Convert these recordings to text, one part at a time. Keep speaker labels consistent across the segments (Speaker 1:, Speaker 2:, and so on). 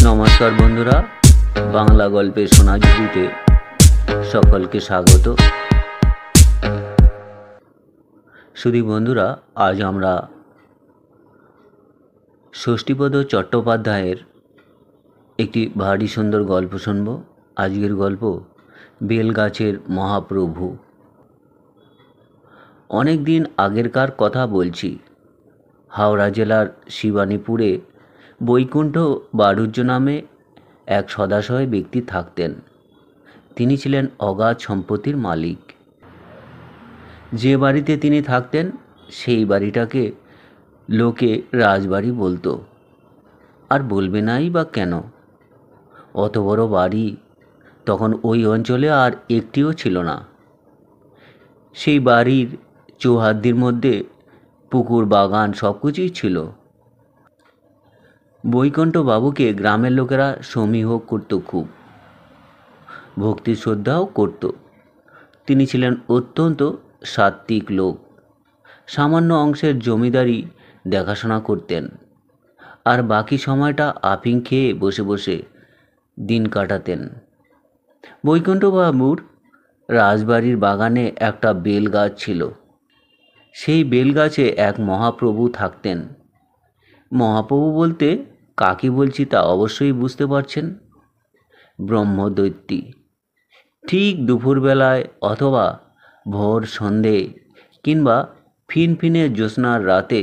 Speaker 1: নমস্কার বন্ধুরা, বাংলা গল্পের সোনাঝুরিতে সকলকে স্বাগত। শুধু বন্ধুরা, আজ আমরা ষষ্ঠীপদ চট্টোপাধ্যায়ের একটি ভারী সুন্দর গল্প শুনব। আজকের গল্প বেলগাছের মহাপ্রভু। অনেক দিন আগেরকার কথা বলছি। হাওড়া জেলার শিবানীপুরে বৈকুণ্ঠ বাড়ুজ্য নামে এক সদাশয় ব্যক্তি থাকতেন। তিনি ছিলেন অগাধ সম্পত্তির মালিক। যে বাড়িতে তিনি থাকতেন সেই বাড়িটাকে লোকে রাজবাড়ি বলতো। আর বলবে নাই বা কেন? অত বড় বাড়ি তখন ওই অঞ্চলে আর একটিও ছিল না। সেই বাড়ির চৌহাদ্দির মধ্যে পুকুর, বাগান সব কিছুই ছিল। বৈকুণ্ঠ বাবুকে গ্রামের লোকেরা সমীহ করত, খুব ভক্তি শ্রদ্ধাও করত। তিনি ছিলেন অত্যন্ত সাত্ত্বিক লোক। সামান্য অংশের জমিদারি দেখাশোনা করতেন, আর বাকি সময়টা আফিং খেয়ে বসে বসে দিন কাটাতেন। বৈকুণ্ঠবাবুর রাজবাড়ির বাগানে একটা বেল গাছ ছিল। সেই বেল গাছে এক মহাপ্রভু থাকতেন। মহাপ্রভু বলতে কাকে বলছি তা অবশ্যই বুঝতে পারছেন। ব্রহ্মদৈত্যী। ঠিক দুপুরবেলায় অথবা ভোর সন্ধে কিংবা ফিনফিনে জ্যোৎস্নার রাতে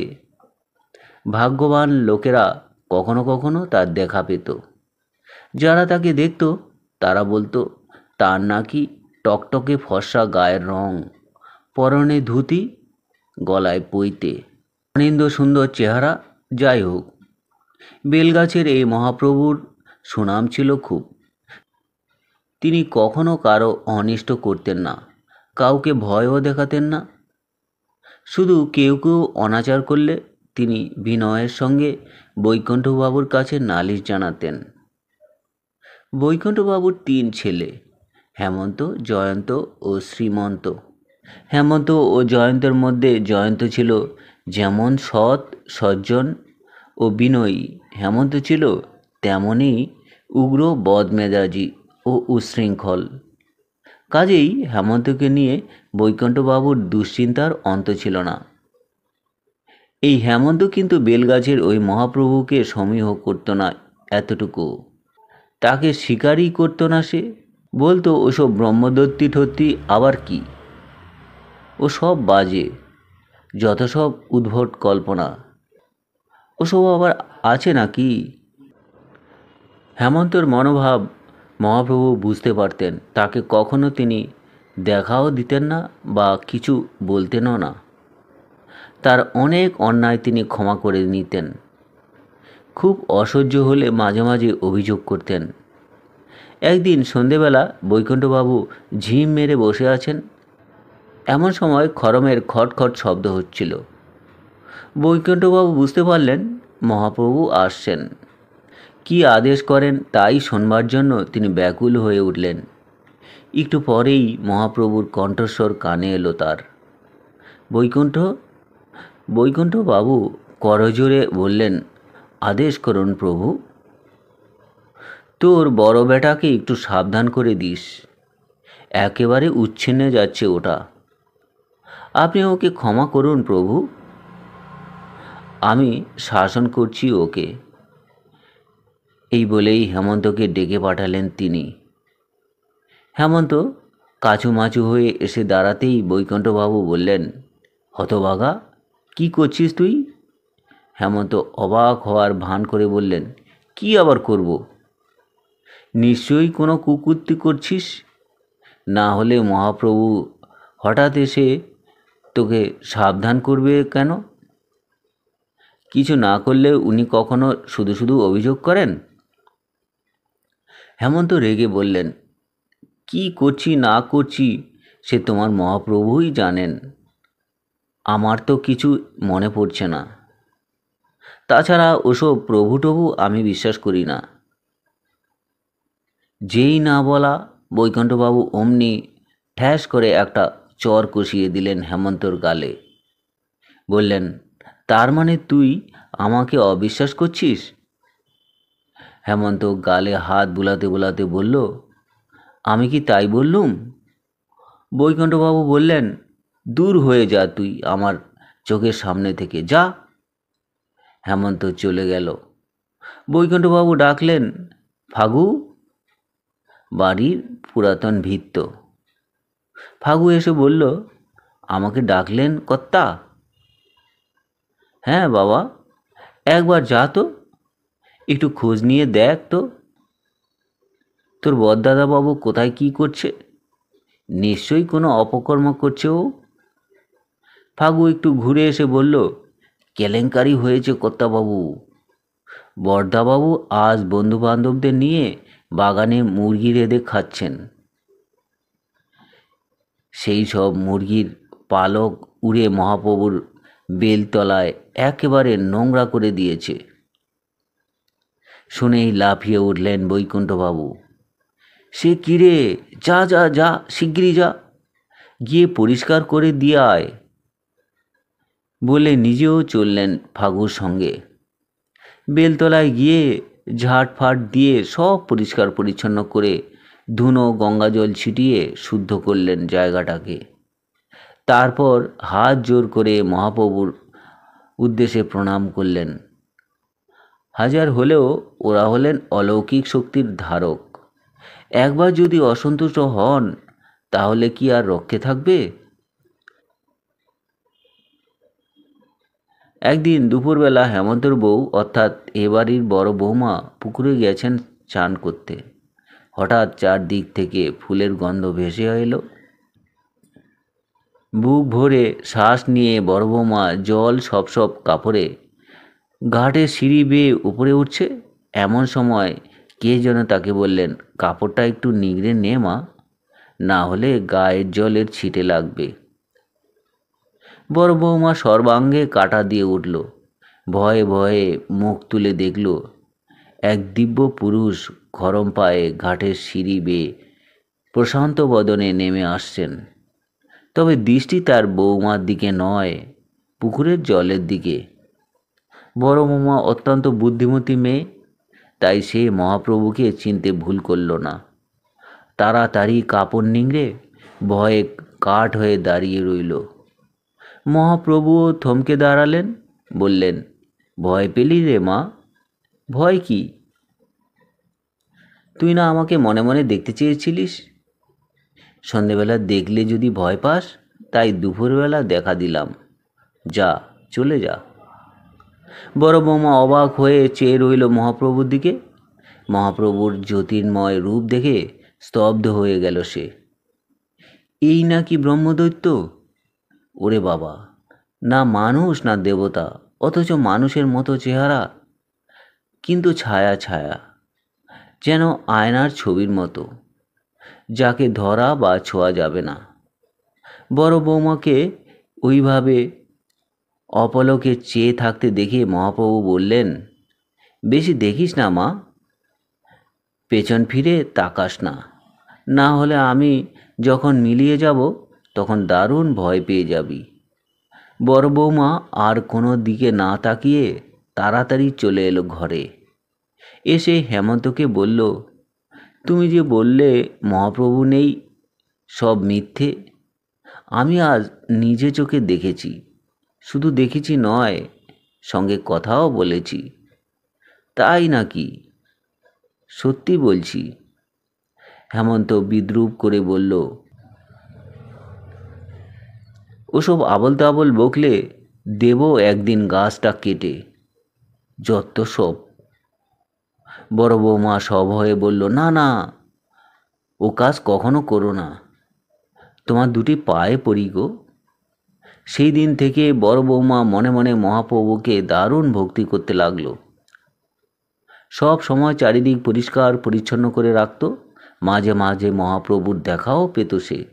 Speaker 1: ভাগ্যবান লোকেরা কখনো কখনো তার দেখা পেত। যারা তাকে দেখত তারা বলতো তার নাকি টকটকে ফর্সা গায়ের রং, পরনে ধুতি, গলায় পৈতে, অনিন্দ সুন্দর চেহারা। যাই হোক, বেলগাছের এই মহাপ্রভুর সুনাম ছিল খুব। তিনি কখনো কারো অনিষ্ট করতেন না, কাউকে ভয়ও দেখাতেন না। শুধু কেউ কেউ অনাচার করলে তিনি বিনয়ের সঙ্গে বৈকুণ্ঠবাবুর কাছে নালিশ জানাতেন। বৈকুণ্ঠবাবুর 3 ছেলে, হেমন্ত, জয়ন্ত ও শ্রীমন্ত। হেমন্ত ও জয়ন্তের মধ্যে জয়ন্ত ছিল যেমন সৎ, সজ্জন ও বিনয়ী, হেমন্ত ছিল তেমনই উগ্র, বদমেজাজি ও উচ্ছৃঙ্খল। কাজেই হেমন্তকে নিয়ে বৈকুণ্ঠবাবুর দুশ্চিন্তার অন্ত ছিল না। এই হেমন্ত কিন্তু বেলগাছের ওই মহাপ্রভুকে সমীহ করত না এতটুকু। তাকে স্বীকারই করতো না সে। বলতো ওসব ব্রহ্মদত্তি ঠত্তি আবার কি, ও সব বাজে, যত সব উদ্ভট কল্পনা, ওসব আবার আছে নাকি? হেমন্তর মনোভাব মহাপ্রভু বুঝতে পারতেন। তাকে কখনো তিনি দেখাও দিতেন না বা কিছু বলতেনও না। তার অনেক অন্যায় তিনি ক্ষমা করে নিতেন। খুব অসহ্য হলে মাঝে মাঝে অভিযোগ করতেন। একদিন সন্ধেবেলা বৈকুণ্ঠবাবু ঝিম মেরে বসে আছেন। এমন সময় খড়মের খটখট শব্দ হচ্ছিল। বৈকুণ্ঠবাবু বুঝতে পারলেন মহাপ্রভু আসছেন। কি আদেশ করেন তাই শোনবার জন্য তিনি ব্যাকুল হয়ে উঠলেন। একটু পরেই মহাপ্রভুর কণ্ঠস্বর কানে এলো তার। বৈকুণ্ঠবাবু করজোরে বললেন, আদেশ করুন প্রভু। তোর বড় বেটাকে একটু সাবধান করে দিস, একেবারে উচ্ছিন্নে যাচ্ছে ওটা। আপনি ওকে ক্ষমা করুন প্রভু, আমি শাসন করছি ওকে। এই বলেই হেমন্তকে ডেকে পাঠালেন তিনি। হেমন্ত কাচুমাচু হয়ে এসে দাঁড়াতেই বৈকুণ্ঠবাবু বললেন, হতভাগা, কি করছিস তুই? হেমন্ত অবাক হওয়ার ভান করে বললেন, কি আবার করব? নিশ্চয়ই কোনো কুকীর্তি করছিস, না হলে মহাপ্রভু হঠাৎ এসে তোকে সাবধান করবে কেন? কিছু না করলে উনি কখনো শুধু শুধু অভিযোগ করেন? হেমন্ত রেগে বললেন, কি করছি না করছি সে তোমার মহাপ্রভুই জানেন, আমার তো কিছু মনে পড়ছে না। তাছাড়া ওসব প্রভু টভু আমি বিশ্বাস করি না। যেই না বলা, বৈকুণ্ঠবাবু অমনি ঠ্যাস করে একটা চর কষিয়ে দিলেন হেমন্তর গালে। বললেন, তার মানে তুই আমাকে অবিশ্বাস করছিস? হেমন্ত গালে হাত বুলাতে বুলাতে বলল, আমি কি তাই বললুম? বৈকুণ্ঠবাবু বললেন, দূর হয়ে যা তুই আমার চোখের সামনে থেকে, যা। হেমন্ত চলে গেল। বৈকুণ্ঠবাবু ডাকলেন, ফাগু। বাড়ির পুরাতন ভৃত্য। ফাগু এসে বলল, আমাকে ডাকলেন কর্তা? হ্যাঁ বাবা, একবার যা তো, একটু খোঁজ নিয়ে দেখ তো তোর বড়দাদাবাবু কোথায় কি করছে। নিশ্চয়ই কোনো অপকর্ম করছে ও। ফাগু একটু ঘুরে এসে বলল, কেলেঙ্কারি হয়েছে কর্তাবাবু। বড়দাবাবু আজ বন্ধুবান্ধবদের নিয়ে বাগানে মুরগি রেঁধে খাচ্ছেন। সেই সব মুরগির পালক উড়ে মহাপ্রভুর বেলতলায় একেবারে নোংরা করে দিয়েছে। শুনেই লাফিয়ে উঠলেন বৈকুণ্ঠবাবু। সে কিরে, যা যা যা, শিগগিরি যা, গিয়ে পরিষ্কার করে দিয়ে আয় বলে নিজেও চললেন ফাগুর সঙ্গে। বেলতলায় গিয়ে ঝাড়ফাট দিয়ে সব পরিষ্কার পরিচ্ছন্ন করে ধুনো গঙ্গাজল ছিটিয়ে শুদ্ধ করলেন জায়গাটাকে। তারপর হাত জোর করে মহাপ্রভুর উদ্দেশ্যে প্রণাম করলেন। হাজার হলেও ওরা হলেন অলৌকিক শক্তির ধারক। একবার যদি অসন্তুষ্ট হন তাহলে কি আর রক্ষে থাকবে? একদিন দুপুরবেলা হেমন্তর বউ অর্থাৎ এ বাড়ির বড় বৌমা পুকুরে গেছেন চান করতে। হঠাৎ চারদিক থেকে ফুলের গন্ধ ভেসে এলো। বুক ভরে শ্বাস নিয়ে বড় বৌমা জল সপ সপ কাপড়ে ঘাটে সিঁড়ি বেয়ে উপরে উঠছে। এমন সময় কে যেন তাকে বললেন, কাপড়টা একটু নিংড়ে নে মা, না হলে গায়ের জলের ছিটে লাগবে। বড় বৌমা সর্বাঙ্গে কাটা দিয়ে উঠল। ভয়ে ভয়ে মুখ তুলে দেখল এক দিব্য পুরুষ গরম পায়ে ঘাটের সিঁড়ি বেয়ে প্রশান্ত বদনে নেমে আসছেন। তবে দৃষ্টি তার বৌমার দিকে নয়, পুকুরের জলের দিকে। বড় বৌমা অত্যন্ত বুদ্ধিমতী মেয়ে, তাই সে মহাপ্রভুকে চিনতে ভুল করল না। তাড়াতাড়ি কাপড় নিংড়ে ভয়ে কাঠ হয়ে দাঁড়িয়ে রইল। মহাপ্রভুও থমকে দাঁড়ালেন, বললেন, ভয় পেলি রে মা? ভয় কি? তুই না আমাকে মনে মনে দেখতে চেয়েছিলিস? সন্ধেবেলা দেখলে যদি ভয় পাস, তাই দুপুরবেলা দেখা দিলাম। যা, চলে যা। বড় বৌমা অবাক হয়ে চেয়ে রইল মহাপ্রভুর দিকে। মহাপ্রভুর জ্যোতির্ময় রূপ দেখে স্তব্ধ হয়ে গেল সে। এই নাকি ব্রহ্মদৈত্য? ওরে বাবা, না মানুষ না দেবতা, অথচ মানুষের মতো চেহারা, কিন্তু ছায়া ছায়া, যেন আয়নার ছবির মতো, যাকে ধরা বা ছোঁয়া যাবে না। বড় বৌমাকে ওইভাবে অপলকে চেয়ে থাকতে দেখে মহাপ্রভু বললেন, বেশি দেখিস না মা, পেছন ফিরে তাকাস না, না হলে আমি যখন মিলিয়ে যাব তখন দারুণ ভয় পেয়ে যাবি। বড় বৌমা আর কোনো দিকে না তাকিয়ে তাড়াতাড়ি চলে এলো ঘরে। এসে হেমন্তকে বলল, তুমি যে বললে মহাপ্রভু নেই, সব মিথ্যে। আমি আজ নিজে চোখে দেখেছি, শুধু দেখেছি নয়, সঙ্গে কথাও বলেছি। তাই নাকি? সত্যি বলছি। হেমন্ত বিদ্রূপ করে বলল, ওসব আবল তাবল বকলে দেব একদিন গাছটা কেটে। যত সব। বড় বৌমা সভয়ে বলল, না না, ও কাজ কখনো করো না, তোমার দুটি পায়ে পড়ি গো। সেই দিন থেকে বড় বৌমা মনে মনে মহাপ্রভুকে দারুণ ভক্তি করতে লাগলো। সব সময় চারিদিক পরিষ্কার পরিচ্ছন্ন করে রাখত। মাঝে মাঝে মহাপ্রভুর দেখাও পেত সে।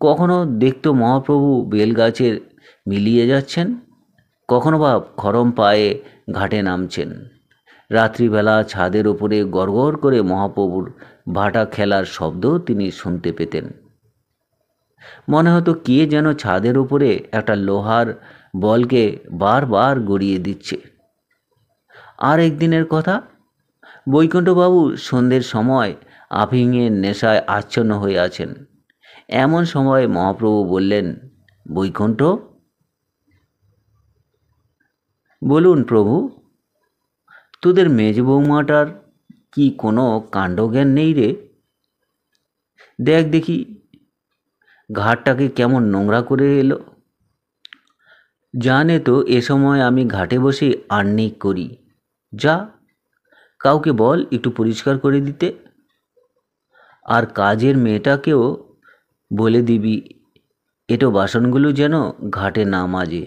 Speaker 1: কখনো দেখতো মহাপ্রভু বেলগাছের মিলিয়ে যাচ্ছেন, কখনো বা খরম পায়ে ঘাটে নামছেন। রাত্রিবেলা ছাদের ওপরে গড়গড় করে মহাপ্রভুর ভাটা খেলার শব্দও তিনি শুনতে পেতেন। মনে হতো কে যেন ছাদের উপরে একটা লোহার বলকে বারবার গড়িয়ে দিচ্ছে। আর একদিনের কথা, বৈকুণ্ঠবাবু সন্ধ্যের সময় আফিংয়ের নেশায় আচ্ছন্ন হয়ে আছেন। এমন সময় মহাপ্রভু বললেন, বৈকুণ্ঠ। বলুন প্রভু। তোদের মেজ বৌমাটার কি কোনো কাণ্ডজ্ঞান নেই রে? দেখ দেখি ঘাটটাকে কেমন নোংরা করে এলো। জানে তো এ সময় আমি ঘাটে বসে আহ্নিক করি। যা, কাউকে বল একটু পরিষ্কার করে দিতে। আর কাজের মেয়েটাকেও বলে দিবি এটো বাসনগুলো যেন ঘাটে না মাজে।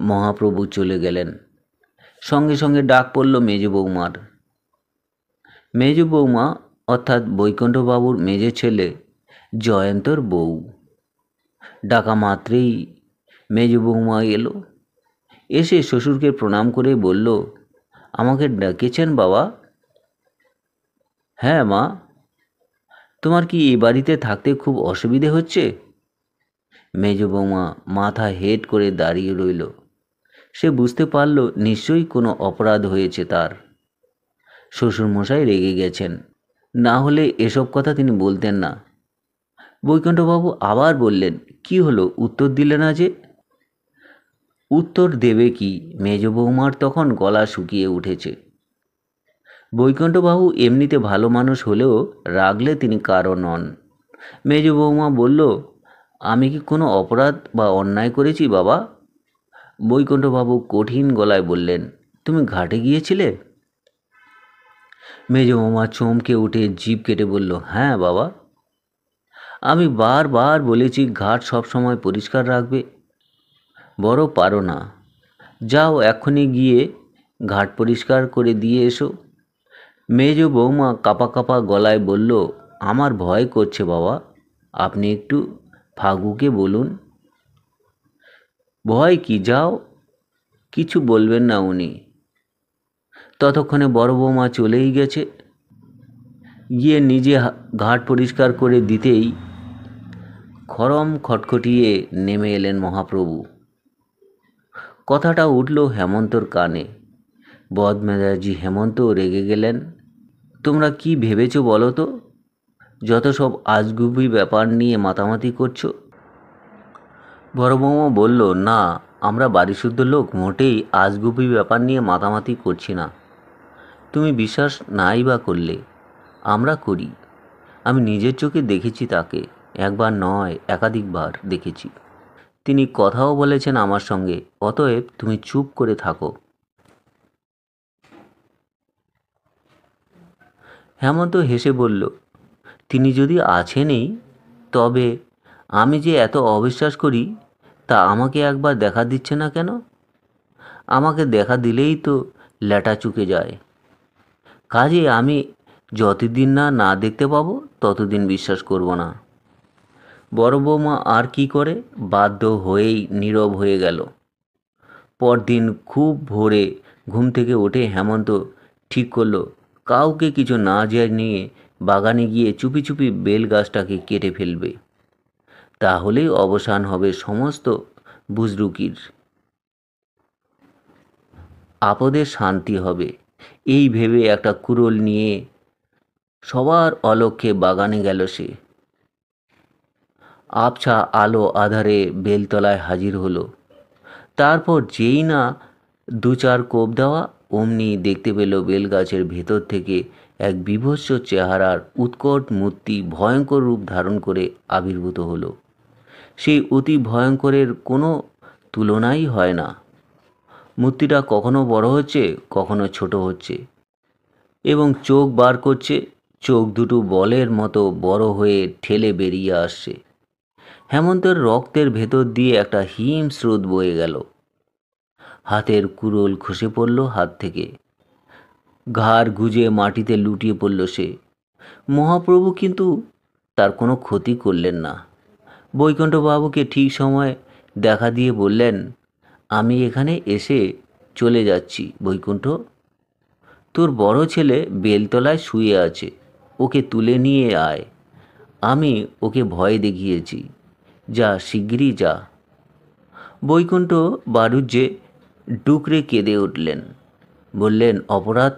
Speaker 1: মহাপ্রভু চলে গেলেন। সঙ্গে সঙ্গে ডাক পড়ল মেজ বৌমার। মেজ বৌমা অর্থাৎ বৈকুণ্ঠবাবুর মেজে ছেলে জয়ন্তর বউ। ডাকা মাত্রেই মেজ বৌমা এলো। এসে শ্বশুরকে প্রণাম করে বলল, আমাকে ডেকেছেন বাবা? হ্যাঁ মা। তোমার কি এই বাড়িতে থাকতে খুব অসুবিধে হচ্ছে? মেজ বৌমা মাথা হেট করে দাঁড়িয়ে রইল। সে বুঝতে পারল নিশ্চয়ই কোনো অপরাধ হয়েছে তার। শ্বশুরমশাই রেগে গেছেন, না হলে এসব কথা তিনি বলতেন না। বৈকুণ্ঠবাবু আবার বললেন, কি হলো, উত্তর দিলে না যে? উত্তর দেবে কি? মেজ বৌমার তখন গলা শুকিয়ে উঠেছে। বৈকুণ্ঠবাবু এমনিতে ভালো মানুষ হলেও রাগলে তিনি কারও নন। মেজ বৌমা বলল, আমি কি কোনো অপরাধ বা অন্যায় করেছি বাবা? বৈকুণ্ঠবাবু কঠিন গলায় বললেন, তুমি ঘাটে গিয়েছিলে? মেজ বৌমা চমকে উঠে জিভ কেটে বলল, হ্যাঁ বাবা। আমি বারবার বলেছি ঘাট সবসময় পরিষ্কার রাখবে, বড় পারো না। যাও এক্ষুনি গিয়ে ঘাট পরিষ্কার করে দিয়ে এসো। মেজ বৌমা কাঁপা কাঁপা গলায় বলল, আমার ভয় করছে বাবা, আপনি একটু ফাগুকে বলুন। ভয় কি, যাও, কিছু বলবেন না উনি। ততক্ষণে বড় বৌমা চলেই গেছে। গিয়ে নিজে ঘাট পরিষ্কার করে দিতেই খরম খটখটিয়ে নেমে এলেন মহাপ্রভু। কথাটা উঠল হেমন্তর কানে। বদমেজাজি হেমন্ত রেগে গেলেন। তোমরা কি ভেবেছো বলো তো? যত সব আজগুবি ব্যাপার নিয়ে মাতামাতি করছো। বড় বৌমা বলল, না, আমরা বাড়িশুদ্ধ লোক মোটেই আজগুবি ব্যাপার নিয়ে মাতামাতি করছি না। তুমি বিশ্বাস নাই বা করলে, আমরা করি। আমি নিজের চোখে দেখেছি তাকে, একবার নয় একাধিকবার দেখেছি। তিনি কথাও বলেছেন আমার সঙ্গে। অতএব তুমি চুপ করে থাকো। হেমন্ত হেসে বলল, তিনি যদি আছেনই, তবে আমি যে এত অবিশ্বাস করি তা আমাকে একবার দেখা দিচ্ছে না কেন? আমাকে দেখা দিলেই তো ল্যাটা চুকে যায়। কাজে আমি যতদিন না না দেখতে পাবো ততদিন বিশ্বাস করব না। বড় বৌমা আর কি করে, বাধ্য হয়েই নীরব হয়ে গেল। পরদিন খুব ভোরে ঘুম থেকে উঠে হেমন্ত ঠিক করলো কাউকে কিছু না জানিয়ে বাগানে গিয়ে চুপি চুপি বেল গাছটাকে কেটে ফেলবে। তাহলেই অবসান হবে সমস্ত বুজরুকির, আপদের শান্তি হবে। এই ভেবে একটা কুড়োল নিয়ে সবার অলক্ষ্যে বাগানে গেল সে। আবছা আলো আধারে বেলতলায় হাজির হলো। তারপর যেই না দু চার কোপ দেওয়া, অমনি দেখতে পেল বেলগাছের ভেতর থেকে এক বীভৎস চেহারার উৎকট মূর্তি ভয়ঙ্কর রূপ ধারণ করে আবির্ভূত হলো। সেই অতি ভয়ঙ্করের কোনো তুলনাই হয় না। মূর্তিটা কখনো বড় হচ্ছে, কখনো ছোট হচ্ছে, এবং চোখ বার করছে। চোখ দুটো বলের মতো বড় হয়ে ঠেলে বেরিয়ে আসছে। হেমন্তের রক্তের ভেতর দিয়ে একটা হিম স্রোত বয়ে গেল। হাতের কুড়োল খসে পড়ল হাত থেকে। ঘাড় গুজে মাটিতে লুটিয়ে পড়ল সে। মহাপ্রভু কিন্তু তার কোনো ক্ষতি করলেন না। বৈকুণ্ঠবাবুকে ঠিক সময় দেখা দিয়ে বললেন, আমি এখানে এসে চলে যাচ্ছি বৈকুণ্ঠ। তোর বড় ছেলে বেলতলায় শুয়ে আছে, ওকে তুলে নিয়ে আয়। আমি ওকে ভয় দেখিয়েছি, যা শিগগিরই যা। বৈকুণ্ঠ বাড়ুজ্যে ডুকরে কেঁদে উঠলেন। বললেন, অপরাধ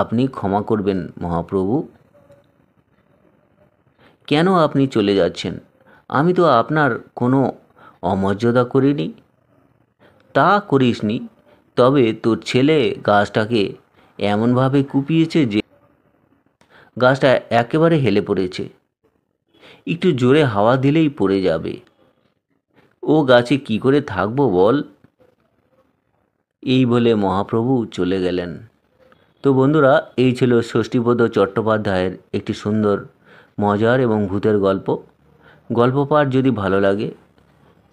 Speaker 1: আপনি ক্ষমা করবেন মহাপ্রভু। কেন আপনি চলে যাচ্ছেন? আমি তো আপনার কোনো অমর্যাদা করিনি। তা করিসনি, তবে তোর ছেলে গাছটাকে এমনভাবে কুপিয়েছে যে গাছটা একেবারে হেলে পড়েছে। একটু জোরে হাওয়া দিলেই পড়ে যাবে। ও গাছে কি করে থাকবো বল? এই বলে মহাপ্রভু চলে গেলেন। তো বন্ধুরা, এই ছিল ষষ্ঠীপদ চট্টোপাধ্যায়ের একটি সুন্দর, মজার এবং ভূতের গল্প। গল্প পাঠ যদি ভালো লাগে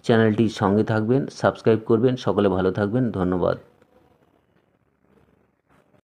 Speaker 1: চ্যানেলটির সঙ্গে থাকবেন, সাবস্ক্রাইব করবেন। সকলে ভালো থাকবেন। ধন্যবাদ।